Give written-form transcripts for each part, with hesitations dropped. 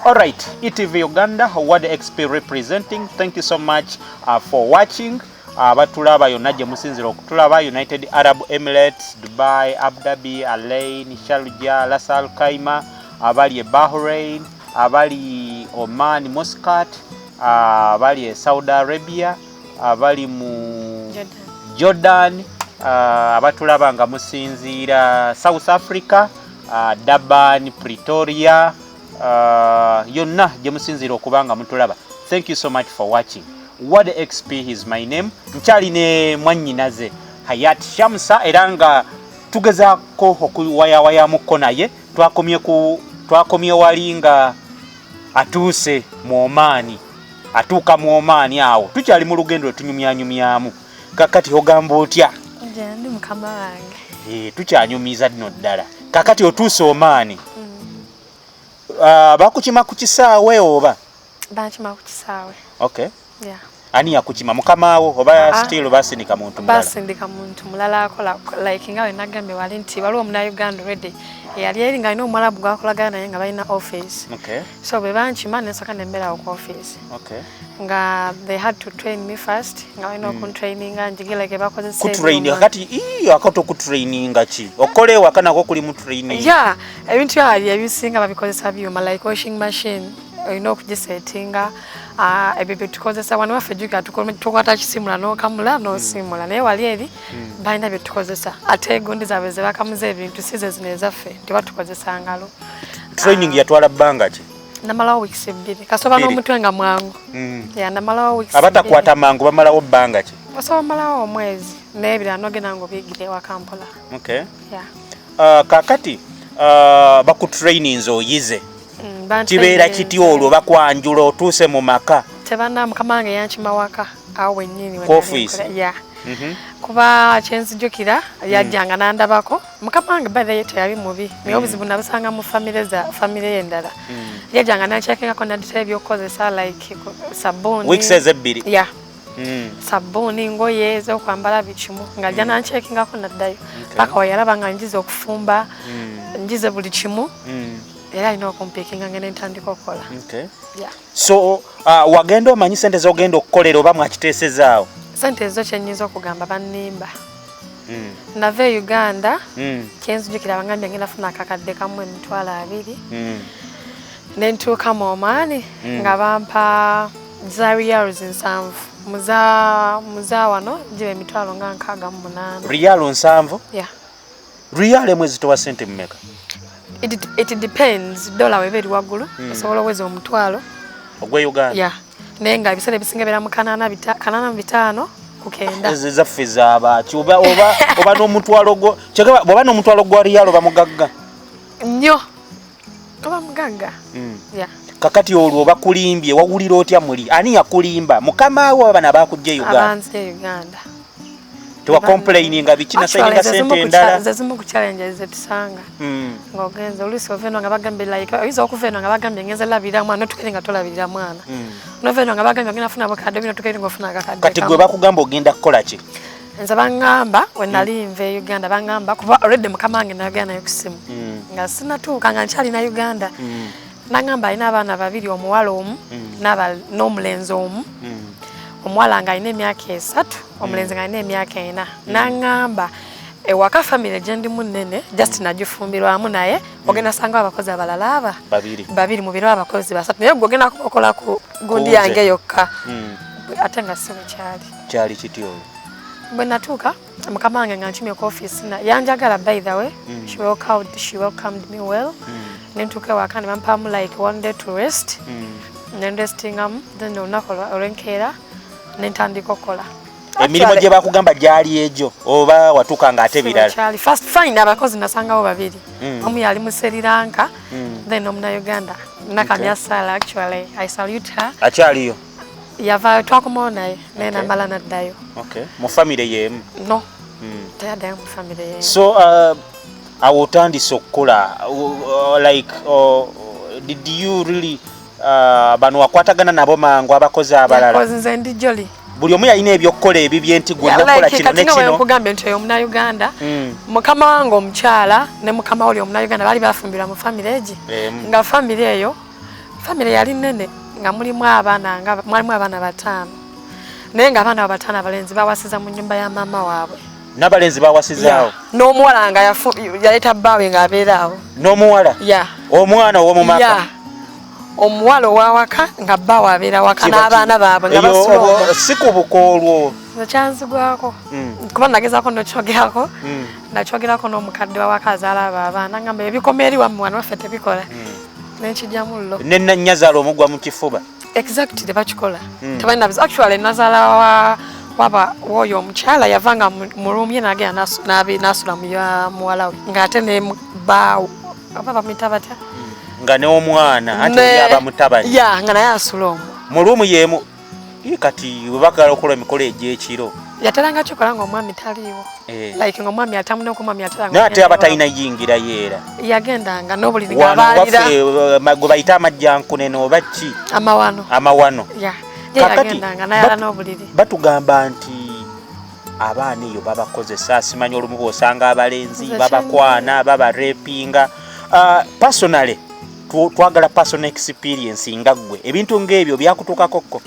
Alright, ETV Uganda, World XP representing. Thank you so much for watching. Batulaba yonna gye musinzira okutulaba United Arab Emirates, Dubai, Abu Dhabi, Alain, Sharjah, Ras Al Khaimah, abali Bahrain, abali Oman, Muscat, abali Saudi Arabia, abali mu Jordan, abatulaba nga musinzira South Africa, Durban, Pretoria, yonna gye musinzira okubanga mutulaba. Thank you so much for watching. World XP is my name. Nchali ne mwannyinaze Hayati Shamsa era nga tugezaako okuwaya muko naye twakomye wali nga atuuse mu Omani, atuuka mu Omani awo tukyali mu lugendo tunyumyanyumyamu. Kakati ogamba otya? Ndi mukama wange. Tukyanyumiza dino ddala. Kakati otuuse Omani. Bakukima ku kisaawe oba? Bakima ku kisaawe. Okay. Yeah. Ani yakukima mukamaawo oba still basindika muntu mulala? Basindika muntu mulala akola like ngawe nagambe wali nti waliwo muna Uganda already. Yali eri nga ino Omuwalabu gwakolagana naye nga balina office. Okay. So bwe bankima nensaka nembera ku office. Okay. Nga they had to train me first. Nga ino ku training njigile ke bakozesa. Ku training kati akato ku training ki? Okole wakana ko kuli mu training. Yeah, ebintu yali ebisinga babikozesa byuma like washing machine. Kugisetinga ebyo tukozesa wano waffe juga tukwata kisimula n'okamula n'osimula naye wali eri balina bye tukozesa ate egundi zaabwe ze bakamuza ebintu size zino ezaffe tebatukozesa ngalo. Training yatwala bbanga ki? Namalawo weeks 2 kasoba n'omutwe nga mwangu. Namalawo weeks 2 abatakwata mangu bamalawo bbanga ki? Basoba malawo omwezi n'ebira nogenda ngo bigire wa Kampala. Okay. Kakati bakutrainings oyize kibeera kiti olwo bakwanjula otuuse mu maka? Tebana mukamange yankima waka awo nnyini office. Yeah. Kuba kyenzijukira yajjanga nandabako mukamange bale yali mubi naye obuzibu nabusanga mu family endala. Yajjanga nanchekingako nadita ebyokukozesa like sabuni weeks ezebbiri. Yeah. Sabuni ngoye ezokwambala bikimu nga jja nanchekingako naddayo paka wayalaba nga njiza okufumba njize buli kimu. Era ino kumpikinga ngene ntandika okola. Okay. Yeah. So wagenda omanyi sente zogenda okukolera oba mwakiteesezaawo? Sente zo kyenyiza okugamba bannimba. Nave Uganda kyenzijukira bangambye ngenda funa akakadde kamu $20,000. Nentuuka mu Omani nga bampa za riyals 7. Muza wano jibe $68,000. Riyal 7? Yeah. Riyal mwezi towa sente mmeka? It depends. Dollar weberi wagulu. Osobola weze omutwalo. Ogwe Uganda? Yeah. Naye nga ebisale bisinga bera mu kanana bitano kukenda. Zaffe z'abaaki oba n'omutwalo gwo. Kyekaba bw'oba n'omutwalo gwa riyal oba mugagga? Nnyo. Oba mugagga. Yeah. Kakati olwo bakulimbye wawulira otya muli? Ani yakulimba? Mukama wo abana bakujja Uganda? Abanze Uganda. Tewa complaining abikina sayinga sente endala. Zazimu ku challenges etusanga. Ngogenza olusi oveno nga bagambe like izo okuveno nga bagambe ngenza labira mwana tukere nga tolabira mwana. Noveno nga bagambe ngina funa bakade bino tukere ngo funa akakade. Kati gwe bakugamba ogenda kukola ki? Nza bangamba when nali inve Uganda bangamba kuba already mukamange na Uganda yokusimu. Nga sina tuuka nga nchali na Uganda. Nangamba ina abana babiri omuwala omu n'omulenzi omu. Omuwala nga ine emyaka 3, omulenzi nga ine emyaka 4. Nangamba ewaka family gyendi munene just nagifumbirwamu naye ogenda sanga abakozi abalala babiri mu biro abakozi 3 naye ogenda kukola ku gundi yange yokka. Ate nga siwe kyali kiti olwo bwe natuuka mukama wange nga nkimye ku office na yanjagala by the way. She welcomed me well. Nentuuka ewaka ne bampamu like 1 day to rest. Nestingamu then olunaku olwenkeera nentandika okola. Emirimu gye bakugamba gyali ejo oba watuuka nga ate birala? First fine abakozi nasangawo babiri. Omu yali mu Sri Lanka then omuna Uganda. Nakamya Sala actually I salute her. Akyaliyo? Yava twakomawo naye naye namala naddayo. Okay. Mu family yemu? No. Teyaddayo mu family yemu. So awo otandise okukola like did you really bano wakwatagana nabo mangu abakozi abalala? Nze ndi jolly. Buli omu yalina ebyokukola ebibye nti gwe okola kino ne kino. Nkugambye nti oyo muna Uganda mukama wange omukyala ne mukama oli omuna Uganda bali bafumbira mu family egi nga family eyo family yali nene nga mulimu abaana batano naye nga abaana batano abalenzi bawasiza mu nyumba ya mama waabwe n'abalenzi bawasizaawo n'omuwala nga yaleeta bbaawe ng'abeera awo n'omuwala omwana ow'omumaka omuwala owawaka nga bbaawe abeera waka n'abaana baabwe nga basula si ku bukoolwo ekyanzigwako kuba nagezaako nokyogerako nakyogerako n'omukadde wawaka azaala abo abaana ngamba ebikoma eri wammwe wano waffe tebikola nenkijjamu llo nennannyazaala omugwa mu kifuba exactly tebakikola tebalina actually nazaala waba woyo omukyala yavanga mu room ye nagenda nasula muwala we ng'ate ne bbaawo aba bamuyita batya nga n'omwana ate yaba mutabani nga naye asula omwo mu ruumu yeemu kati webagala okukola emikolo egy'ekiro yateranga kikola ng'omwami taliiwo like ng'omwami atamuna okumwami yateranga naye ate aba talina yingira yeera yagendanga n'obuliri ng'abaalira gwe bayita amajjankunene oba ki amawano yagendanga nayala n'obuliri batugamba nti abaana eyo babakozesa simanyi olumu bw'osanga abalenzi babakwana babarepinga personally twagala personal experience nga ggwe ebintu ng'ebyo byakutuukakokko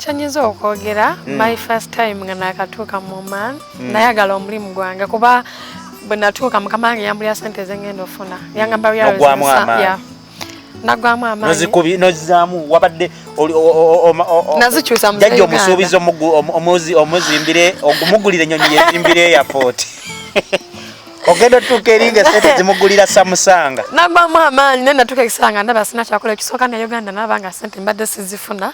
kyanyiza okwogera my first time nga nakatuuka mu man nayagala omulimu gwange kuba bwe natuuka mukama wange yambulira sente zengenda ofuna yangamba nagwamu amaanyi nozizaamu wabadde nazikyusa jajja omusuubiza omuzimbire omugulire ennyonyi yezimbire airport ogenda otuuka eringa sente zimugulira samusanga nagwamu amaanyi naye natuuka ekiseera nga ndaba sina kyakola ekisooka ne Uganda nabanga sente mbadde sizifuna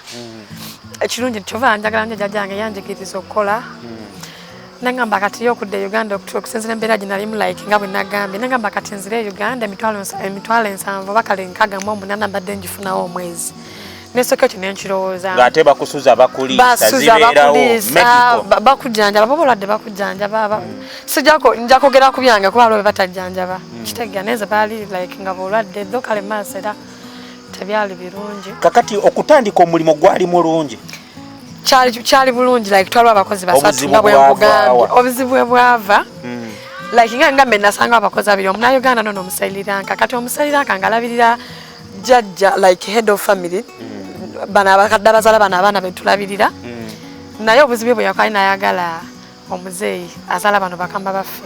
ekirungi kyova njagala nje jajjange yanjigiriza okukola nangamba kati yokudde Uganda okusinzira embeera gye nalimu like nga bwe nagambye nangamba kati nzire Uganda emitwalo 7 bakale nkaga mu 8 mbadde njifunawo omwezi nesooka ekyo nenkirowooza ng'ate bakusuza bakuliisa zibeerawo medical bakujjanjaba baba olwadde bakujjanjaba nja kwogera ku byange kuba lwe batajjanjaba kitegera neze baali like nga bolwadde ddo kale maaso era tebyali birungi kakati okutandika omulimu gwali mulungi kyali bulungi like twalwa abakozi basatu nga bwe nkugambye obuzibu bwava like nga ngambe nasanga abakozi abiri omunauganda nono omusaliranka kati omusaliranka ngalabirira jajja like head of family bana abakadde abazala bana abaana betulabirira naye obuzibu bwe yakwali nayagala omuzeeyi azala bano bakamba baffe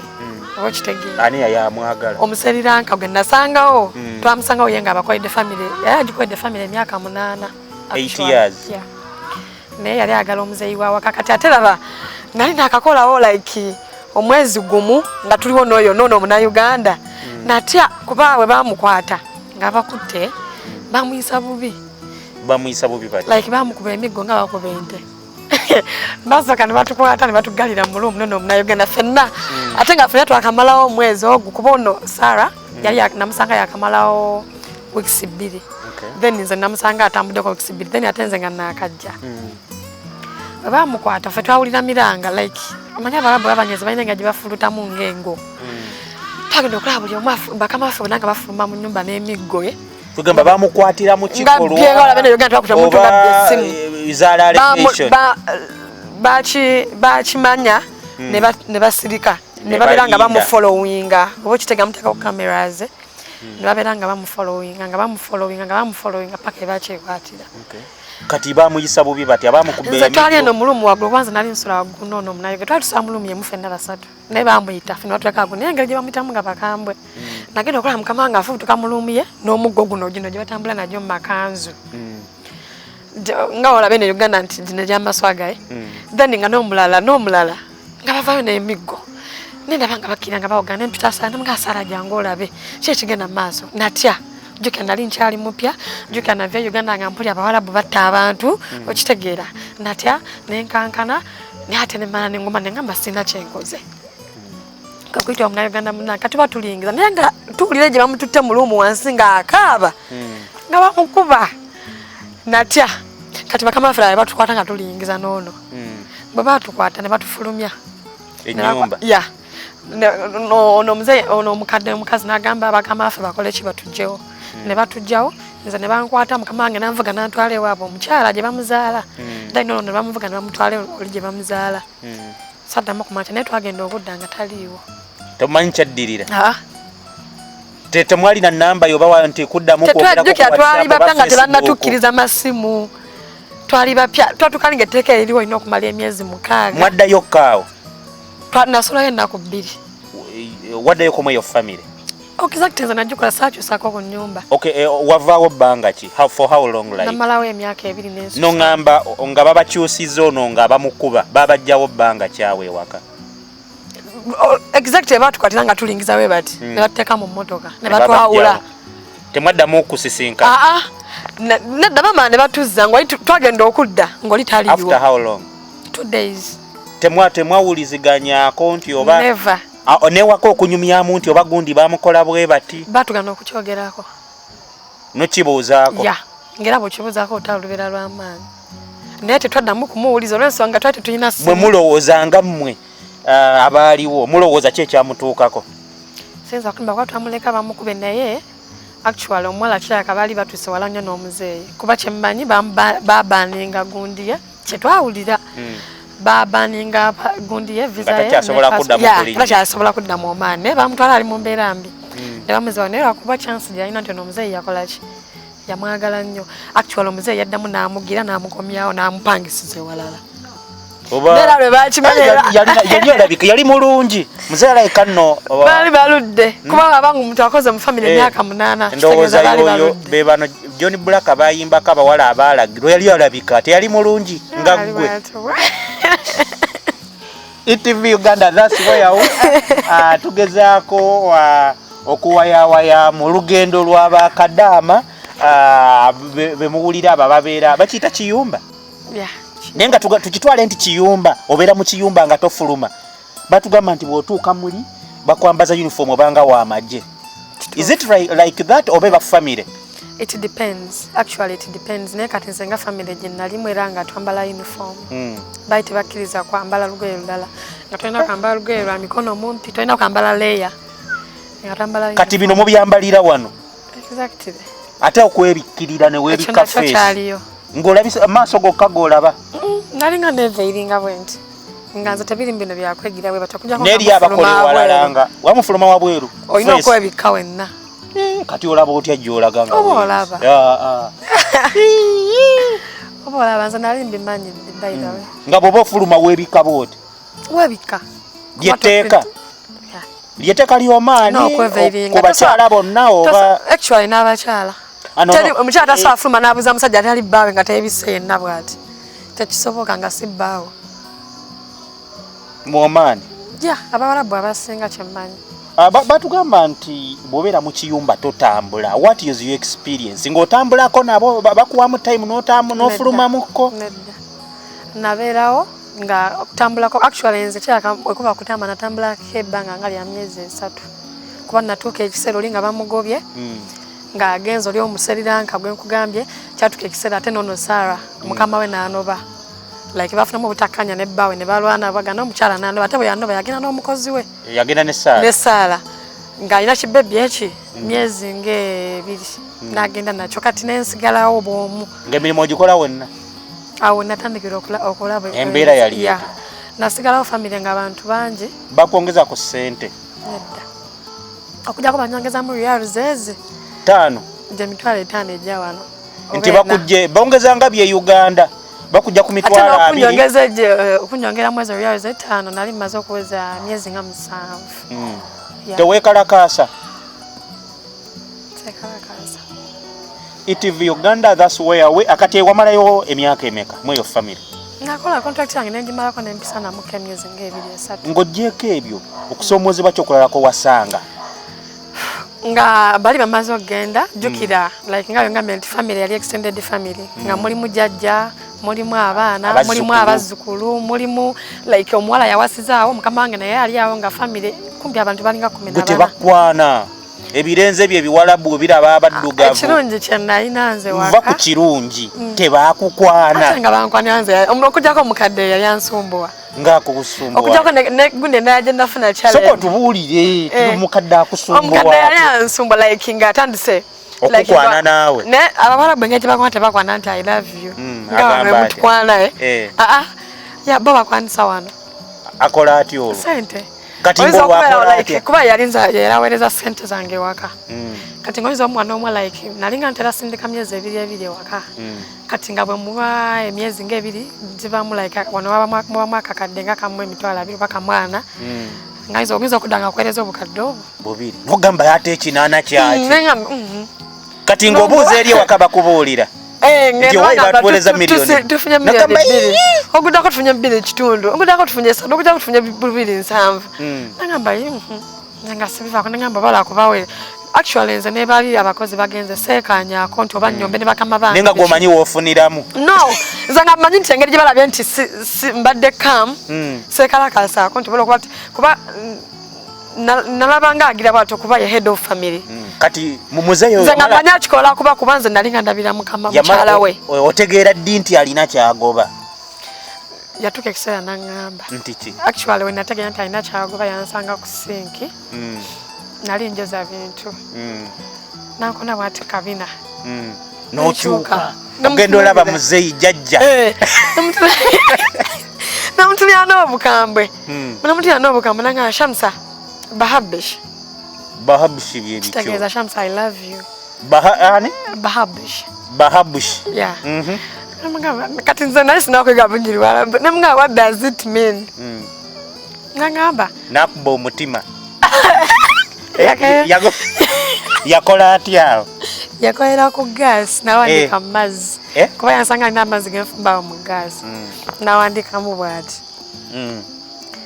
oba kitegeera ani yayamwagala omusaliranka gwe nasangawo twamusangawo ye nga abakoledde family yagikoledde family emyaka 8 years naye yali agala omuzeeyi wawaka kati ate laba nali nakakolawo like omwezi gumu nga tuliwo nono omunauganda natya kuba we bamukwata nga bakutte bamuyisa bubi bati like bamukuba emiggo nga bakuba ente basooka ne batukwata ne batugalira mu lumu nono omunauganda ffenna ate nga ffenna twakamalawo omwezi ogwo kuba ono Sara yali namusanga yakamalawo weeks 2 then nze namusanga atambuddeko weeks 2 then ate nze nga nakajja bamukwata ffe twawulira miranga like amanya abalabu abanyezi balina nga gye bafulutamu ng'engo twagenda okulaba buli omu bakama baffe bonna nga bafuluma mu nnyumba n'emiggo tugamba bamukwatira mu kikolwa bakimanya ne basirika ne babeera nga bamufollowinga oba okitega muteeka ku cameras ne babeera nga bamufollowinga paka ebakyekwatira kati bamuyisa bubi bati abamukubbe nze twali eno mulumu waggulu kwanza nali nsula waggulu nono omunayiga twali tusaba mulumu yemu ffenna basatu naye bamuyita ffenna batuleka waggulu naye engeri gye bamuyitamu nga bakambwe nagenda okulaba mukama wange afubutuka mulumu ye n'omuggo guno gino gye batambula nagyo mu makanzu nga olaba eno Uganda nti gino gyamaswagaye then nga n'omulala nga bavayo n'emiggo nendaba nga bakkira nga bawogana mpitaasala namuga Sara jangu olabe ki ekigenda mu maaso natya jukira nali nkyali mupya jukira navya Uganda nga mpulya abawalabu batta abantu okitegeera natya nenkankana naye ate nemala nengoma nengamba sina kyenkoze kakuyita omunauganda muna kati batulingiza naye nga tuwulire gye bamututte mu luumu wansi nga akaaba nga bamukuba natya kati bakama baffe batukwata nga tulingiza noono bwe batukwata ne batufulumya ennyumba ono omukazi n'agamba abakama baffe bakole ki batugjewo ne batugjawo nze ne bankwata mukama wange nanvuga nantwala ewaabwe omukyala gye bamuzaala dai nono ne bamuvuga ne bamutwala oli gye bamuzaala saddamu kumakya naye twagenda obudda nga taliiwo tomanyi kyaddirira Temwali na namba yoba nti kuddamu kwogera ko twali bapya nga tebannatukkiriza masimu twali bapya twatukalinga etteeka eririwo olina okumala emyezi 6 mwaddayo kaawo nasulayo ennaku 2 waddayo komwe yo family exactly nze najjukira saakyusako ku nnyumba wavaawo bbanga ki for how long like namalawo emyaka 2 n'ensusu nongamba nga babakyusiza ono nga bamukuba babajjawo bbanga kyawe ewaka exactly batukwatira nga tulingiza we bati ne batteeka mu mmotoka ne batwawula temwaddamu okusisinka nedda bama ne batuzza ng'oli twagenda okudda ng'oli taliiwo after how long 2 days temwawuliziganyako nti oba never newaka okunyumyamu nti oba gundi bamukola bwe bati batugana okukyogerako nokibuuzaako ngera bwekibuuzaako otalubera lw'amaanyi naye tetwaddamu kumuwuliza olw'ensonga twali tetulina simu mwe mulowoozanga mmwe abaaliwo mulowooza ki ekyamutuukako sinza kulimba kwa twamuleka bamukube naye actually omuwala kiraka baali batuuse wala nnyo n'omuzeeyi kuba kyemmanyi babaninga gundiye kyetwawulira babaninga gundiye visa ye takyasobola kudda mu omaani naye bamutwala ali mu mbeera mbi ne bamuzeewa naye lwakuba chance gyalina nti ono omuzeeyi yakola ki yamwagala nnyo actually omuzeeyi yaddamu n'amugira n'amukomyawo n'amupangisiza ewalala yali mulungi muzeeyi alayika nno baali baludde kuba abanga omuntu akoze mu famire emyaka 8 ndowooza yoyo be bano John Black bayimbako abawala abaalagirwa yali alabika teyali mulungi nga ggwe ETV Uganda that's where tugezaako okuwayawaya mu lugendo lw'aba Kadama be muwulira aba babeera bakiyita kiyumba naye nga tukitwale nti kiyumba obeera mu kiyumba nga tofuluma batugamba nti bw'otuuka muli bakwambaza uniform obanga w'amagye is it like that oba ba family it depends actually it depends naye kati nze nga family gye nalimu era nga twambala uniform bayi tebakkiriza kwambala lugoye lulala nga tolina kwambala lugoye lwa mikono mumpi tolina kwambala leya nga twambala kati bino mubyambalira wano exactly ate okwebikkirira ne weebikka face ng'olabisa amaaso gokka g'olaba nalinga neeveiringa bwenti nga nze tebiri bino byakwegira bwe batakujjako n'eri abakola walalanga wamufuluma wabweru olina okwebikka wenna kati olaba otya gy'olaga nga olaba oba olaba nze nali mbimanyidde by the way nga bw'oba ofuluma weebikka bwoti weebikka lyetteeka ly'omaani ku bakyala bonna oba actually n'abakyala omukyala tasobola fuluma n'abuuza musajja atali bbaawe nga teebisse yenna bw'ati tekisoboka nga si bbaawe muomaani abawalabu abasinga kyemmanyi batugamba nti bw'obeera mu kiyumba totambula what is your experience ng'otambulako nabo bakuwamu time n'ofulumamukko nabeerawo nga okutambulako actually nze kyaka bwekuba kutamba natambulako ebbanga nga lya myezi 3 kuba natuuka ekiseera oli nga bamugobye nga agenza oli omuseriranka gwenkugambye kyatuka ekiseera ate nono Sara mukama we n'anoba like bafunamu obutakkanya ne bbaawe ne balwana bagana omukyala n'anoba ate bwe yanoba yagenda n'omukozi we yagenda ne Sara ng'alina kibebbi eki myezi ng'ebiri n'agenda nakyo kati n'ensigalawo bw'omu ng'emirimu ogikola wonna awo natandikira okulaba embeera yali nasigalawo famire nga abantu bangi bakwongeza ku ssente nedda okujjako banyongezamu reals ezi 5 gye mitwalo 5 ejja wano nti bakujje bongezanga bye Uganda bakujja ku mitwalo 2 okunyongera mwezi reals 5 nali maze okuweza myezi nga 7 teweekalakaasa ETV Uganda that's where we akati wamalayo emyaka emeka mweyo family nakola contract yange nendimalako nempisa namuka emyezi nga 2 ng'oggyeko ebyo okusoomozebwa kyokulalako wasanga nga bali bamaze okgenda jukira like nga yonga menti family yali extended family nga mulimu jajja mulimu abaana mulimu abazzukulu mulimu like omuwala yawasizaawo mukama wange naye yali awo nga family kumpi abantu balinga 10 tebakwana ebirenze bye biwalabu biraba abaddugavu ekirungi kye nalina nze waka va ku kirungi tebakukwana ate nga bankwana nze okujjako omukadde yali ansumbuwa ng'akusumbuwa okujjako ne gunde naje nafuna challenge soko tubuulire omukadde akusumbuwa omukadde yali ansumbuwa like nga atandise okukwana naawe ne abawalabu ng'ekyo bakwana tebakwana nti I love you nga mutukwana bo bakwanisa wano akola atya olwo sente kati ngolwakola like kuba yalinza yalawereza sente zange waka kati ngoizo omwana omwe like nalinga ntera sindika myezi ebiri waka kati nga bwe muwa emyezi ng'ebiri zibamu like wano waba mwaka kadde nga kamwe emitwalo 2 paka mwana ngaizo ogiza okudanga kwereza obukadde obwo bubiri nogamba yate ekinana kyaki kati ngobuuza eri waka bakubuulira ngewaibatweleza milioni tufunye milioni 2 ogudako tufunye 2 kitundu ogudako tufunye 3 ogudako tufunye 2.7 nangamba nga sibiva kunangamba bala kubawe actually nze ne bali abakozi bagenze sekanya konti oba nyombe ne bakama banga nenga gomanyi wofuniramu no nze nga manyi ntengeri balabye nti mbadde kam sekala kasa konti bolo kuba nalabanga agira bato kuba ye head of family kati mumuzeyo nze nga manyi akikola kuba kubanze nalinga ndabira mukama mukyala we otegeera ddi nti alina kyagoba yatuka ekiseera nangamba ntiki actually when nategeera nti alina kyagoba yansanga ku sinki nali njeza bintu nakona bwati kabina nokyuka ogenda olaba muzeyi jjajja namutulya n'obukambwe namutulya n'obukambwe nanga Shamsa bahabish byebityo kitegeeza Shamsa I love you bahabish yeah kati nze nali sinakwega bunyiri Waarabu namunga what does it mean nangamba nakuba omutima yakola atya yakolera ku gas nawandika mazzi kuba yansanga alina amazzi genfumbawo mu gas nawandikamu bwati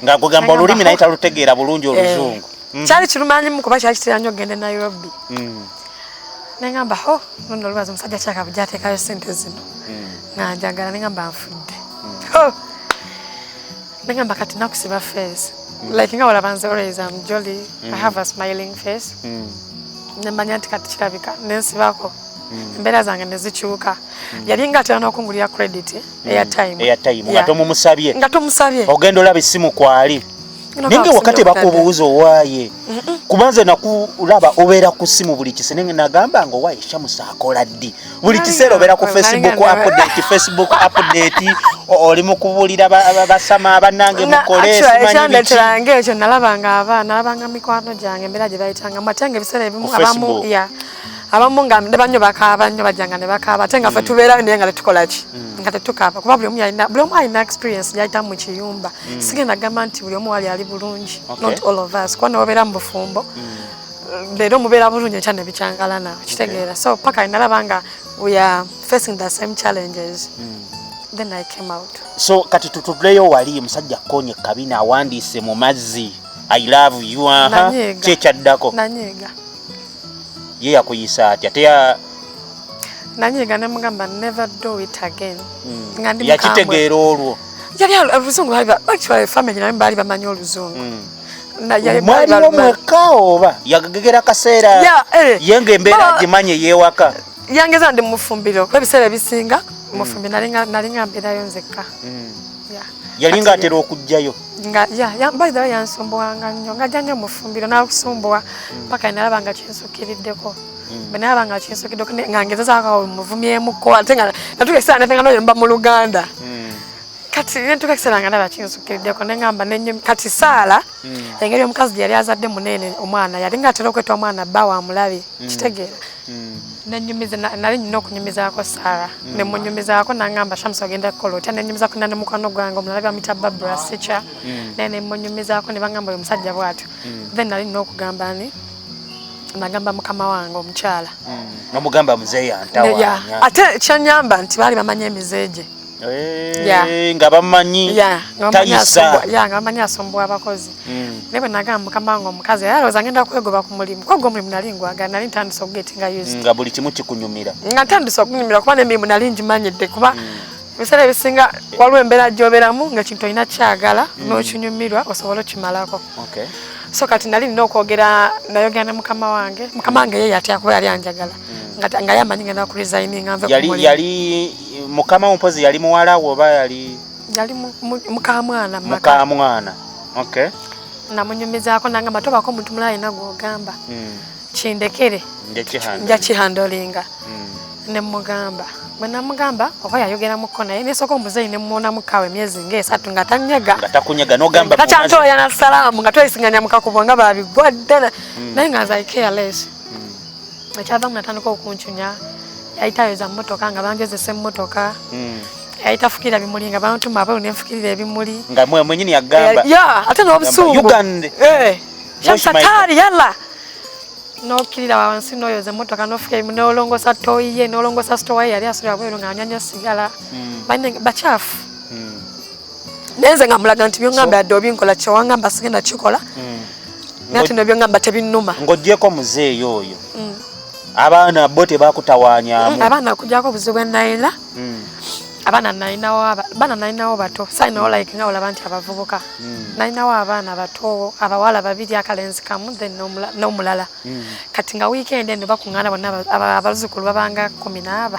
nga kugamba olulimi naye talutegeera bulungi oluzungu kyali kirumanyimu kuba kyali kitera nnyo ogende Nairobi nengamba luno olubazi omusajja kyakabuja ateekayo sente zino nga njagala nengamba nfudde nengamba kati nakusiba face like nga olaba nze always I'm jolly I have a smiling face nemanya nti kati kirabika nensibako embeera zange nezikyuka yali nga atera n'okungulira credit airtime nga tomusabye ogenda olaba essimu kwali ninge wakati bakubuuza owaaye kubanze nakulaba obeera ku ssimu buli kise nenge nagamba ngo waaye Shamsa akola ddi buli kiseera obeera ku Facebook update oli mu kubuulira basama abanange mukole simanyi biki ekyo nalabanga mikwano gyange embeera gye bayitanga matenge ebiseera ebimu abamu nga nebanyo bakaaba nnyo bajjanga ne bakaaba ate nga ffe tubeerayo naye nga tetukola ki nga tetukaaba kuba buli omu alina experience gyayitamu mu kiyumba sigenda gamba nti buli omu wali ali bulungi not all of us kuba nebabeera mu bufumbo leero mubeera bulungi ekya nebikyangalana kitegeera so paka nalaba nga we are facing the same challenges then I came out so kati tutuleyo wali musajja konye kabina awandiise mu mazzi I love you kyekyaddako nanyiga ye yakuyisa atya teya nanyiga nemugamba never do it again yakitegeera olwo yali oluzungu actually family naye bali bamanyi oluzungu mwali omweka oba yagegera kaseera yenge embeera gimanye yewaka yangeza ndi mufumbiro kwa ebiseera ebisinga mufumbi nalinga mbeerayo nzekka yalinga atera okujjayo by the way yansumbuwanga nnyo ngajja nnyo mufumbiro nakusumbuwa paka nalaba nga kinsukiriddeko benalaba nga kinsukiriddeko nga ngezezaako muvumyemuko ate nga natuka ekiseera netenga noyo mba mu Luganda kati nentuka ekiseera nga ndaba kinsukiriddeko nengamba kati Saala engeri omukazi yali azadde munene omwana yalinga atera okwetwa omwana bba wa mulabe kitegeera nenyumiza nali nnina okunyumizaako Saala nemunyumizaako nangamba Shamsa ogenda kukola otya nenyumizaako nane mukwano gwange omulala bamuyita Barbara Sicha naye nemunyumizaako ne bagamba oyo omusajja bw'atyo then nali nnina okugamba nagamba mukama wange omukyala nomugamba muzeeyi antawaanya ate kyanyamba nti baali bamanya emize gye nga bamanyi tayisa nga bamanyi asumbuwa abakozi naye bwe nagamba mukama wange omukazi alowooza ngenda kwegoba ku mulimu kwogwo omulimu nali ngwagala nali ntandisa okugetinga used nga buli kimu kikunyumira nga ntandisa okunyumira kuba n'emirimu nali ngimanyidde kuba ebiseera ebisinga waliwo embeera gy'obeeramu nga ekintu olina kyagala n'okinyumirwa osobola okimalako so kati nali nina okwogera nayogera ne mukama wange ye yatya kuba yali anjagala nga yamanyi ngenda ku resigninga nve ku mulimu yali mukama mpozi yali muwala oba yali mukamwana okay namunyumizaako nangamba tobako omuntu mulala alina gw'ogamba kindekere nja kihandolinga ne mugamba bwe namugamba oba yayogera mu kona ne soko muzeyi ne muona mukawe myezi ng'esatu nga tanyega n'ogamba tachantoya na salamu nga twesinganya mukakubonga babigwadde naye nga za careless akyava mu natandika okunchunya yayitayo za mmotoka nga bangezesa emmotoka yayitafukira bimuli nga bantuma abo nenfukirira ebimuli nga mwenyini yagamba ate n'obusungu Uganda Shamsa tari yalla n'okkirira wansi n'oyoza emmotoka n'ofuka ebimuli n'olongosa toyiye n'olongosa store yali asulira bweru nga anyanya sigala bakyafu nenze nga mulaga nti byongamba yadde obinkola kyewangamba sigenda kikola nati no byongamba tebinnuma ng'oggyeko muzeeyi oyo abaana bo tebakutawaanyaamu abaana kujjako obuzibu bwenayina abaana nalinawo bato sayinawo like nga olaba nti abavubuka nalinawo abaana bato abawala babiri akalenzi kamu then n'omulala kati nga weekend eno bakuŋŋaana bonna abaluzzukulu babanga 14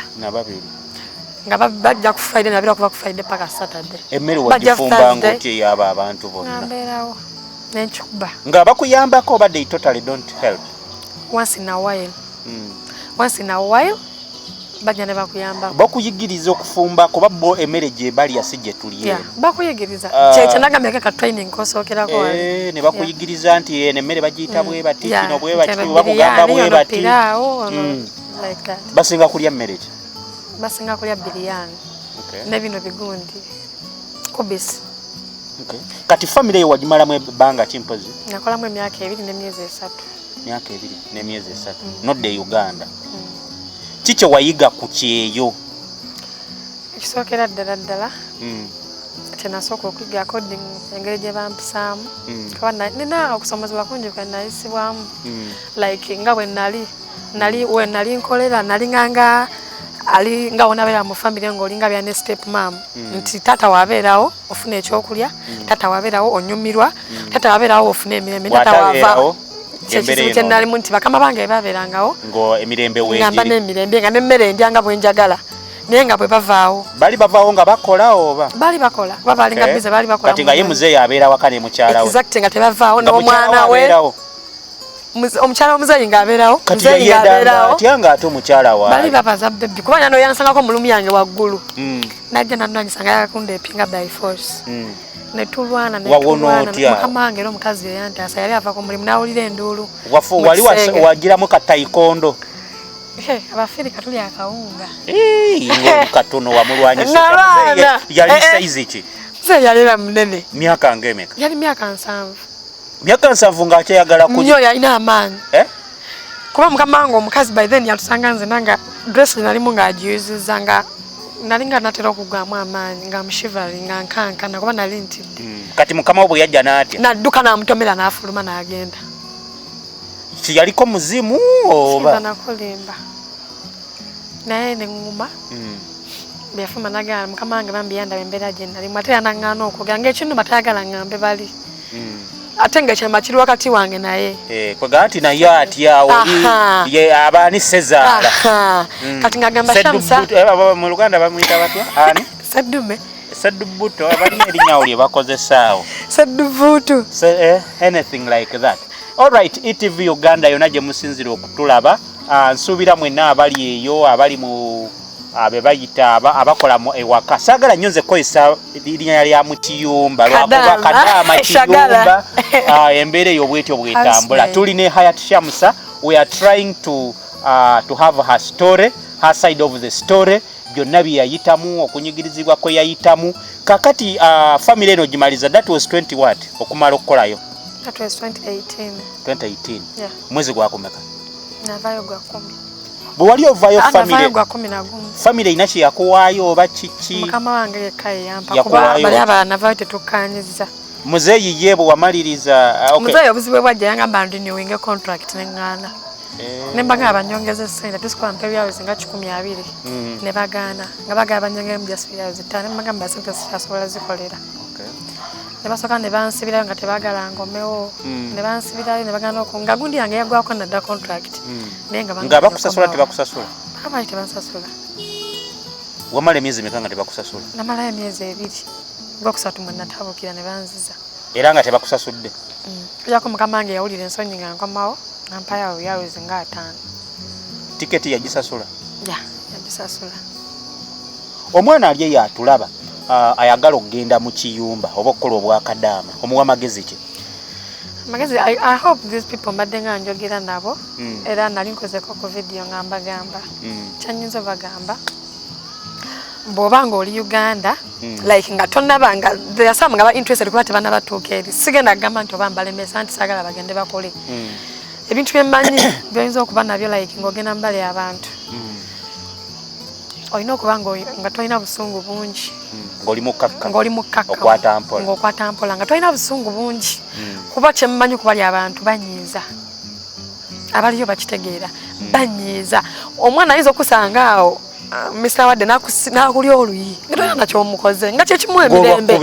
nga bajja ku Friday nabira kuva ku Friday paka Saturday emmere wagifumba ng'otya ey'abo abantu bonna mbeerawo n'enkuba nga bakuyambako obadde they totally don't help once in a while bajja ne bakuyamba bakuyigiriza okufumba kuba bo emmere gye balya si gye tulya bakuyigiriza kyekyo nagambye ka training kosookerako ne bakuyigiriza nti emmere bagiyita bwe bati kino bwe bati bakugamba bwe bati basinga kulya mmere ki basinga kulya biriyani ne bino bigundi kubisi kati famire yo wagimalamu ebbanga kimpozi nakolamu emyaka 2 n'emyezi 3 nodde Uganda kiki wayiga ku kyeyo ekisookera ddala kyenasooka okwiga coding engeri gye bampisaamu kuba nina okusomezebwa kungi kwe nayisibwamu like nga bwe nali nkolera nali nganga ali nga onabeera mu family ng'olinga bya ne step mom nti tata wabeerawo ofuna ekyokulya tata wabeerawo onyumirwa tata wabeerawo ofuna emirembe tata wavaawo kyekizibu kye nalimu nti bakama bange babeerangawo ngamba n'emirembe nga n'emmere endya nga bwe njagala naye nga bwe bavaawo bali bavaawo nga bakola oba bali bakola kuba balinga bize bali bakola kati nga ye muzeeyi abeera waka ne mukyala we exact nga tebavaawo n'omwana we omukyala omuzeeyi ng'abeerawo muzeeyi ng'abeerawo atya ng'ate omukyala waabwe bali babaza bebbi kuba nano yansangako mulumi yange waggulu najja nananyisanga yakakunda epinga by force netulwana mukama wange era omukazi eyantaasa yali ava ku mulimu n'awulira enduulu wali wagiramu katayikondo abafirika tuli akawunga katono wamulwanyisa yali saizi ki muzeeyi yalira munene myaka ng'emeka yali myaka 7 myaka 7 ng'akyayagala nnyo yalina amaanyi kuba mukama wange omukazi by then yatusanga nze nanga dress nalimu ng'agiyuzizza nga nalinga natera okugwamu amaanyi nga mushivali nga nkankana kuba nali ntidde kati mukama we bwe yajja n'atya nadduka n'amutomera n'afuluma n'agenda kiyaliko muzimu oba nakolimba naye neŋŋuma byafuma nagala mukama wange bambi yandaba embeera gye nalimu ate yanaŋŋaana okwogera ng'ekinuma tayagala ŋŋambe bali ate ng'ekyama kiri wakati wange naye kwegala nti naye atya oli abaani sezaala kati ng'agamba Shamsa mu Luganda bamuyita batya ani seddume seddubuto abalina erinnya lye bakozesaawo sedduvuutu anything like that. Alright, ETV Uganda yonna gye musinzira okutulaba nsuubira mwenna abali eyo abali mu abe bayita abakola mu ewaka saagala nnyo nze koyisa linnya lya mutiyumba lwakuba Kadama kiyumba embeera eyo bwetyo bwetambula tuli ne Hayati Shamsa we are trying to have her story her side of the story byonna bye yayitamu okunyigirizibwa kwe yayitamu kakati family eno gimaliza that was 20 what okumala okukolayo that was 2018 yeah. Mwezi gwakumeka navayo gwa 10 bwe wali ovaayo family ina kye yakuwaayo oba kiki mukama wange yekka yeyampa kuba bali abaanavayo tetukkaanyiza muzeeyi ye bwe wamaliriza muzeeyi obuzibu bwajja yangamba renewing contract neŋŋaana nemba nga abanyongeza essente tusikuba mpebyawezi nga 12 ne bagaana nga bagala banyongeramu just byawezi 5 nembagamba sente sikyasobola zikolera ne basooka ne bansibirayo nga tebagala ngomewo ne bansibirayo ne bagana oku nga gundi yange yagwako nadda contract naye nga bakusasula tebakusasula abaali tebansasula wamala emyezi meka nga tebakusasula namalayo emyezi 2 gwokusatu mwe natabukira ne banziza era nga tebakusasudde kujjako mukama wange yawulira ensonyi nga nkomawo nampayo yawezi nga 5 tiketi yagisasula gisasula. Omwana ali yatulaba ayagala okugenda mu kiyumba oba okukola obwakadaama omuwa magezi ki? Magezi, I hope these people mbadde nga njogera nabo era nali nkozeko ku video ngamba gamba kyanyinza bagamba bw'obanga oli Uganda like nga tonnabanga there are some nga ba interested kuba tebanabatuuka eri sigenda kugamba nti oba mbalemesa nti saagala bagende bakole ebintu byemmanyi byinza okuba nabyo like ng'ogenda mbali abantu olina okuba nga tolina busungu bungi ng'oli mukkakka ng'okwata mpola nga tolina busungu bungi kuba kyemmanyi kubali abantu banyiiza abaliyo bakitegeera banyiiza omwana ayinza okusanga awo Mr. Wadde nakuli oluyi nga tolina nakyo omukoze nga kyekimu emirembe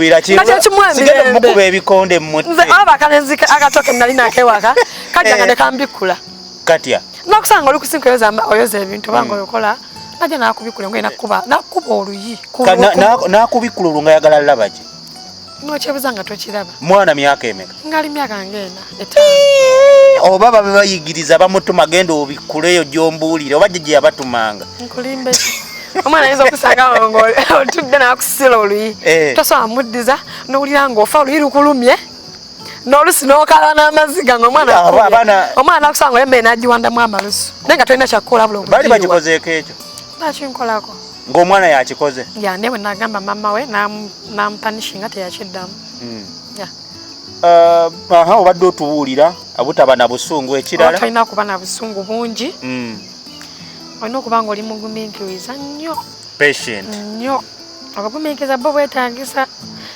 mukuba ebikonde mmutte nze aba akalenzi akatoke nali nakewaka kajja nga ne kambikula katya nakusanga oli kusinka oyoza ebintu obanga oyokola najja nakubikula ngoye nakuba oluyi nakubikula olwo nga yagala laba ki nokyebuza nga tokiraba mwana myaka emeka ngali myaka ngena oba babe bayigiriza bamutuma genda obikuleyo gyombuulire oba gye yabatumanga nkulimbe omwana ayinza okusanga otudde nakusisira oluyi tosobola muddiza nowulira ng'ofa oluyi lukulumye n'olusi n'okala n'amaziga ng'omwana nakusanga oyembe nagiwandamu amalusu naye nga tolina kyakukola bula bali bakikozeeko ekyo nakinkolako ng'omwana yakikoze naye bwe nagamba mama we namupanishinga teyakiddamu obadde otubuulira abutaba na busungu ekirala tolina kuba na busungu bungi olina okuba nga oli mugumiikiriza nnyo nnyo obugumiikiriza bwo bwetagisa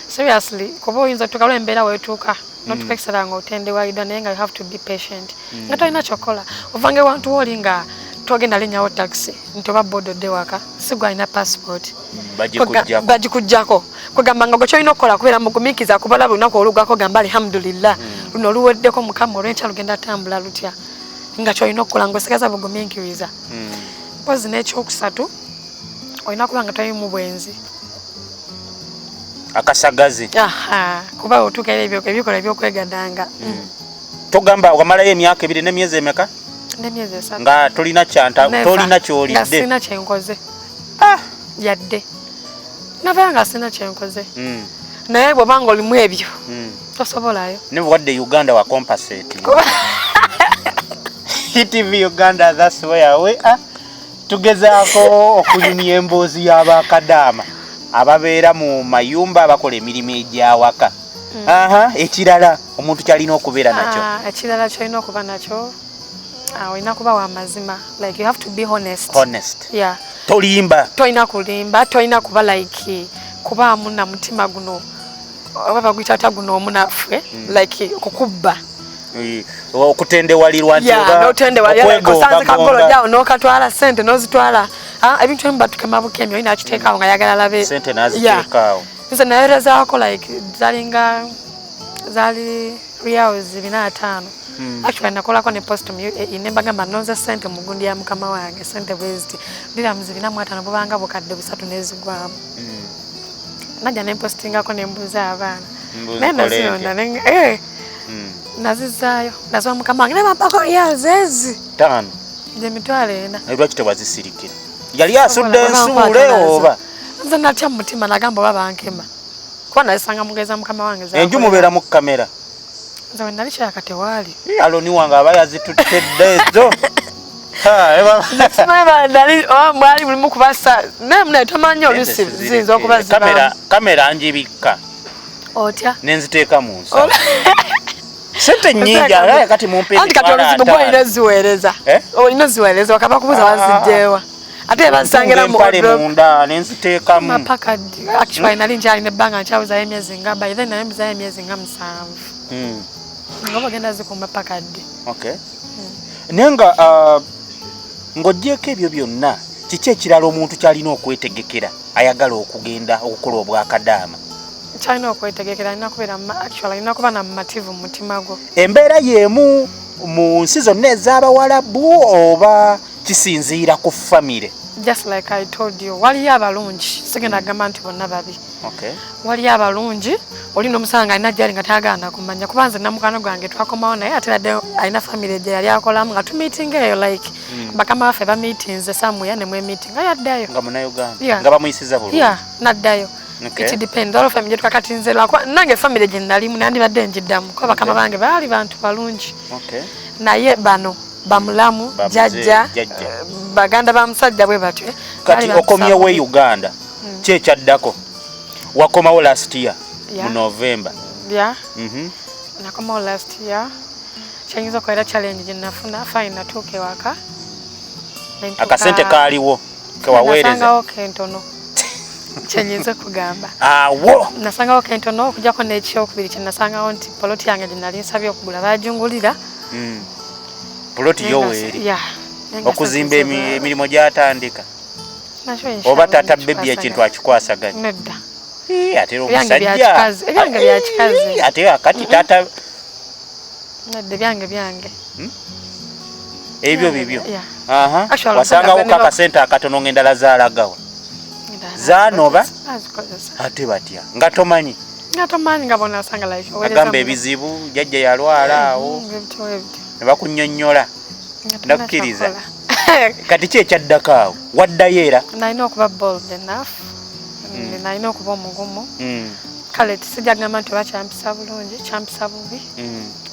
seriously kuba oyinza otuuka lw'embeera weetuuka notuuka ekisera nga otendewalidwa naye nga you have to be patient nga tolina kyokola ovange wantu wooli nga togenda linyawo taxi nti oba bododde waka sigwa alina passport bagikugjako kwegamba nga gwe kyolina okukola kubeera mugumiikiza kubala buli lunaku olugwako gamba alhamdulillah luno oluweddeko mukama olw'enkya lugenda tambula lutya nga kyolina okukola ng'osigaza bugumiikiriza mpozi n'ekyokusatu olina kuba nga tolimu bwenzi akasagazi kuba otuuka era ebikola ebyokwegadanga togamba wamalayo emyaka 2 n'emyezi emeka n'emyezi 3 nga tolina kyanta tolina kyolidde nga sina kyenkoze yadde navera nga sina kyenkoze naye bw'obanga olimu ebyo tosobolayo ne wadde Uganda wa compensate TV Uganda that's where we are tugezaako okuyumya emboozi y'abakadaama ababeera mu mayumba abakola emirimu egyawaka ekirala omuntu kyalina okubeera nakyo ekirala kyolina okuba nakyo olina kuba wa mazima like you have to be honest tolimba tolina kulimba tolina kuba like kubaamu na mutima guno oba baguyita guno omunaffe like kukubba okutendewalirwa notendewalirwa nokatwala sente nozitwala ebintu ebimu batukema bukemi olina akiteekaawo nga yagala labe sente naziteekaawo nze nayolezaako like zali rials 4-5 actually nakolako ne post nembagamba noza sente mu gundi ya mukama wange sente bweziti dirams 4-5 bubanga bukadde 3 nezigwamu najja nempostingako nembuuza abaana naye nazionda nazizaayo naziwa mukama wange nebampako rials ezi 5 nze mitwalo 4 lwaki tewazisirikira yali asudde ensuule oba nze natya mu mutima nagamba oba bankema kuba nazisanga mugeza mukama wange enju mubeera mu kamera nze we nali kyaka tewaali aloni wange aba yazituttedde ezo mwali mulimu kubasa naye munaye tomanyi olusi ziyinza okuba kamera njibikka otya nenziteeka mu nsa sente nyingi kati anti kati oluzibu gwe olina oziweereza wakaba kubuuza wazijjeewa ate bazisangira munda nenziteekamu mapakadi actually nali nkyalina ebbanga nkyabuzayo emyezi nga by then nalembuzayo emyezi nga 7 nga bagenda zikuma pakadi naye nga ng'oggyeko ebyo byonna kiki ekirala omuntu kyalina okwetegekera ayagala okugenda okukola obwakadaama kyalina okwetegekera alina kubeera actually alina kuba na mumativu mu mutima gwo embeera y'emu mu nsi zonna ez'Abawalabu oba kisinziira ku famire just like I told you wali abalungi sigenda gamba nti bonna babi okay wali abalungi oli nomusanga alina jali nga tagaana kumanya kubanze namukano gwange twakomawo naye ate alina family je yali akolamu nga tu meeting eyo like bakama bafe ba meetings somewhere ne mwe meeting ayaddayo nga muna Uganda nga bamuyisiza bulungi naddayo it depends all family je twakatinze lwa nange family je nali munandi badde njiddamu ko bakama bange bali bantu balungi okay naye bano bamulamu jajja baganda ba musajja bwe batwe kati okomye we Uganda kye kyaddako wakomawo last year mu November nakomawo last year chanyizo kwa challenge je nafuna fine natuke waka akasente kaliwo kawawereza nasanga okentono chanyizo kugamba wo nasanga okentono kujja ko nekyo kubiri kye nasanga onti poloti yange dinali nsabye okugula bajungulira poloti yoweri okuzimba emirimu gyatandika oba tata bebi ekintu akikwasaganya nedda ate omusajja ebyange bya kikazi ate akati tata nedda byange ebyo bibyo wasangawo kakasente akatono ng'endala zaalagawa zaanoba ate batya nga tomanyi nga bona asanga life agamba ebizibu jajja yalwala awo ne bakunnyonnyola ndakkiriza kati ki ekyaddako awo waddayo era nalina okuba bold enough nalina okuba omugumu kale tisijja gamba nti oba kyampisa bulungi kyampisa bubi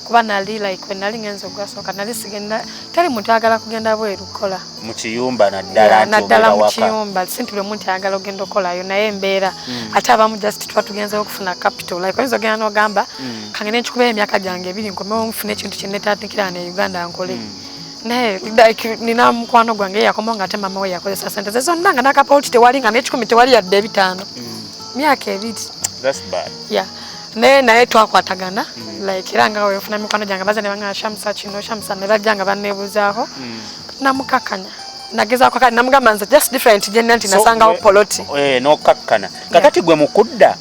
kuba nali like when nali ngenza ogwasooka nali sigenda tali muntu ayagala kugenda bweru kukola mu kiyumba naddala mu kiyumba sinti buli muntu ayagala ogenda okolayo naye embeera ate abamu just tuba tugenzeho okufuna capital like oyinza ogenda n'ogamba kangene nkikubayo emyaka gyange ebiri nkomewo nfuna ekintu kye neetandikira ne Uganda nkole naye like nina mukwano gwange yakomawo nga ate mama we yakozesa sente ze zonna nga n'akapawuti tewali nga n'ekikumi tewali yadde 5 myaka ebiri naye twakwatagana like era nga wefuna mikwano gyange baza ne banga Shamsa kino Shamsa ne bajja nga banneebuzaako namukakanya nagezaako kati namugamba nze just different gender nti nasangawo poloti n'okakkana kakati gwe mukudda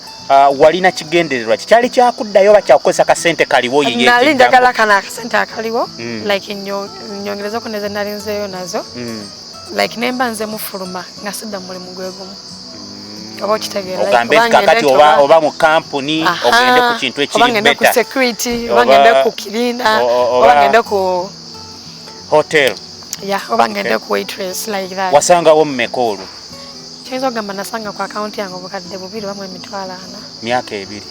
walina kigendererwa kikyali kyakuddayo oba kyakukozesa kasente kaliwo yiye nali njagala kana akasente akaliwo like nyongerezako neze nali nzeeyo nazo like nemba nze mufuluma nga sidda mu mulimu gwe gumu oba okitegeera ogambe kakati oba mu kampuni ogende ku kintu ekiri ngende ku security oba ngende ku kirina oba ngende ku hotel oba ngende ku waitress like that wasangawo mmeka olwo kyinza ogamba nasanga ku akaunti yange obukadde 2 bamwe emitwalo 4 myaka 2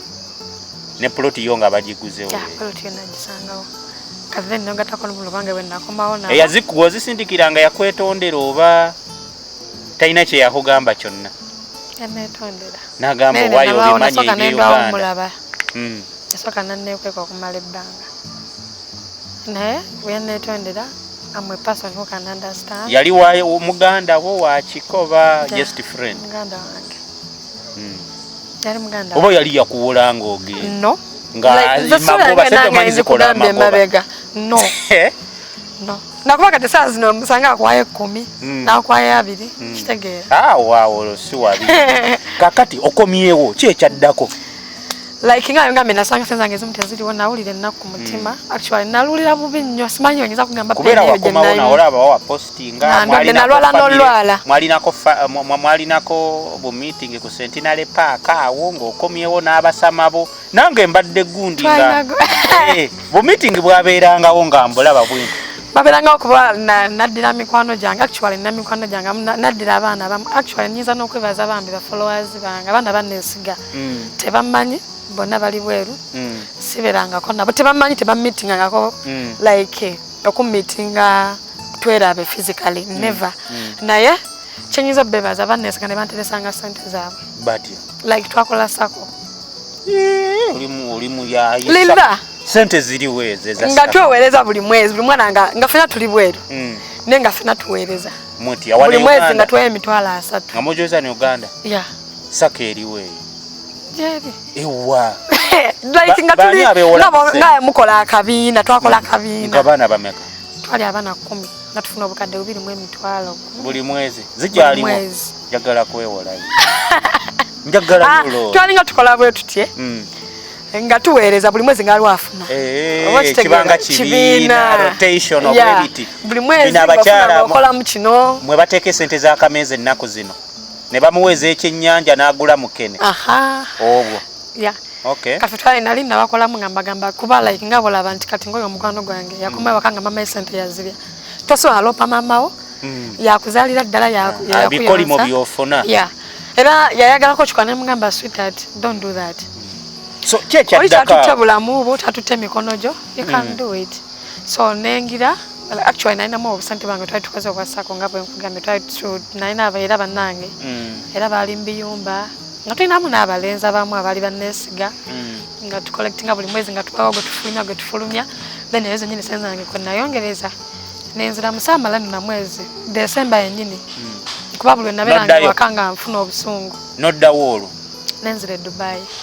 ne ploti yo nga bagiguzewo ploti yo nagisangawo kati then nogatako n'obulu bange bwe nakomawo na eyazikuwa zisindikiranga yakwetondera oba talina kye yakugamba kyonna netondera nagamba wayo bimanyi eby'Uganda yasoka nanneekweka okumala ebbanga naye bwe netondera amwe person who can understand yali wa muganda wo wakikoba just friend muganda wange yali muganda oba yali yakuwulanga ogenda no nga magoba sente manyi zikola magoba no nakuba kati saa zino musanga akwaye 10 nakwaye 2 kitegeera waawo si wabi kakati okomyewo ki ekyaddako like nga nasanga senza ngezi muteziriwo nawulira ennaku ku mutima actually nalulira bubi nnyo simanyi oyinza kugamba kubeera wakomawo nawolaba wawa postinga mwalinako bu meeting ku Centenary Park awo ng'okomyewo n'abasamabo nange mbadde gundi nga bu meeting bwabeerangawo nga mbulaba bwinti baberangawo kuba naddira mikwano gyange actually namikwano gyange naddira abaana abamu actually nyinza n'okwebaza bambi ba followers bange abaana banneesiga tebamanyi bonna bali bweru siberangako nabo tebamanyi tebamitingangako like okumitinga twerabe physically never naye kyenyinza bebaza banneesiga ne banteresanga sente zaabwe like twakola sako olimu ya lila sente ziriwo ezo nga twewereza buli mwezi buli mwana nga fena tuli bweru ne nga fena tuweereza buli mwezi nga tuwayo emitwalo 3 nga mojoza ne Uganda sako eriwo eyo jebi ewa like nga tuli nga mukola akabiina twakola akabiina nga bana bameka twali abana 10 nga tufuna obukadde 2 mu emitwalo buli mwezi zijaliwo njagala kwewolayo njagala twali nga tukola bwe tutye nga tuweereza buli mwezi nga lwafuna kibanga kibiina rotation of credit buli mwezi abakyala okola mu kino mwe bateeka esente z'akameezi ennaku zino ne bamuweeza ekyennyanja n'agula mukene obwo okay kafitwale nali nabakolamu nga mbagamba kuba like nga bolaba nti kati ngoyo omukwano gwange yakoma wakanga mama esente yazibya tosobola lopa mamawo yakuzaalira ddala bikoli mu byofuna era yayagalako kikwana mugamba sweetheart don't do that so kyekyadaka bulamu bwo tatutte emikono gyo you can do it so nengira actually nalina mu obusente bange twali tukoze okwasako nga bwe nkugambye twali nalina abaera bannange era baali mbiyumba nga tulinamu n'abalenzi abamu abaali banneesiga nga tucollectinga buli mwezi nga tubawo gwe tufulumya then ezo nyini sente zange kwe nayongereza nenzira musamalano na mwezi Desemba yennyini kuba buli nabeeranga wakanga nfuna obusungu noddawo olwo nenzire Dubai